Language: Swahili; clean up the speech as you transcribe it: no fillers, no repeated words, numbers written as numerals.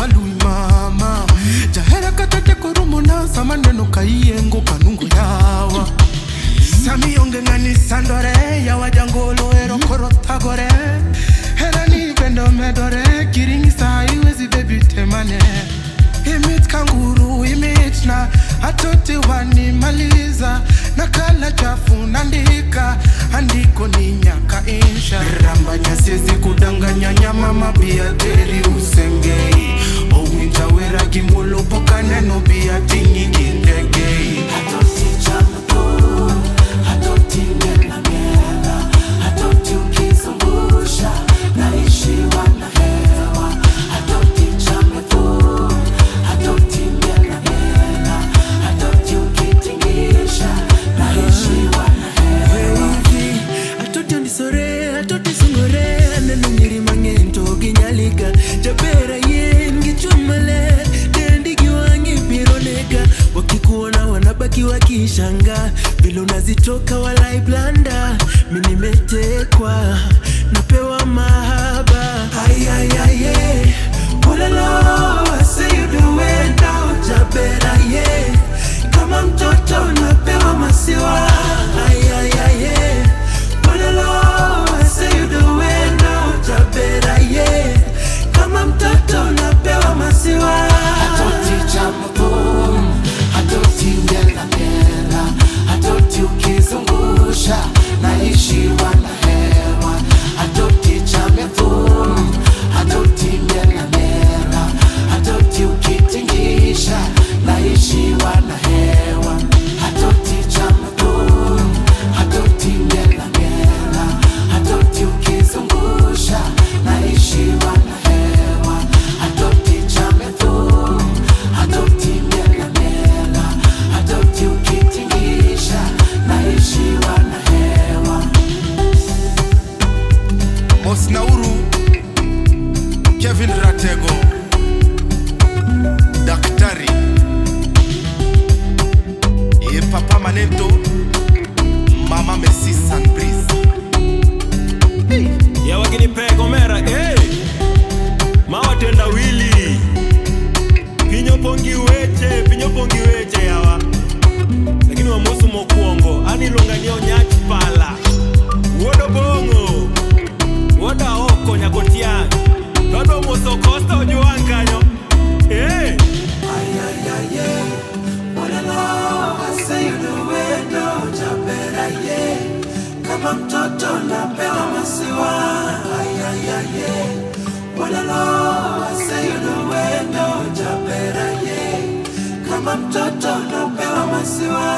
kalui mama jahera katate kurumo na samaneno kaiengo kanungo yawa sami onge ngani sandore ya wajangolo ero korotagore hera ni bendo medore kiringi saa iwezi baby temane imit kanguru imit na atoti wani maliza nakala chafu nandika andiko ni nyaka insha ramba nyasezi kudanganya nyama mabia teri usengei owinja wera gimulo poka neno bia tingi kindegei atoti chamu atoti nena ngena atoti ukizungusha naishi wana hewa atoti chamu atoti nena ngena atoti ukitingisha naishi wana hewa atoti onisore atoti sungore neno nyiri mangento ginyaliga jabera yen gichumale dendi giwangi pironega wakikuona wanabaki wakishanga vile unazitoka walai blanda mini metekwa napewa mahaba ayayaye ulalo I say you do it now jabera ye kama mtoto napewa masiwa ayayaye ulalo I say you do it now jabera ye kama mtoto napewa masiwa atoti chamu atoti ngela ngela atoti ukizungusha naishi wana hewa atoti chamu atoti ngela ngela atoti ukitingisha naishi wana hewa atoti chamu atoti ngela ngela atoti ukizungusha naishi wana hewa atoti chamu atoti ngela ngela atoti ukitingisha naishi wana hewa Osnauru Kevin Ratego Daktari Papa Manento Mama Messi Sunbreeze ya wakini pego mera mawatenda wili pinyo pongi weche yawa lakini wa mosu mokuongo anilongania onyachi pala wodo bongo woda oko nyakotiani todo moso kosta ojuankanyo ayayaye walalo I say you do it now jabera ye kama mtoto napewa masiwa ayayaye walalo I say you do it now jabera ye kama mtoto napewa masiwa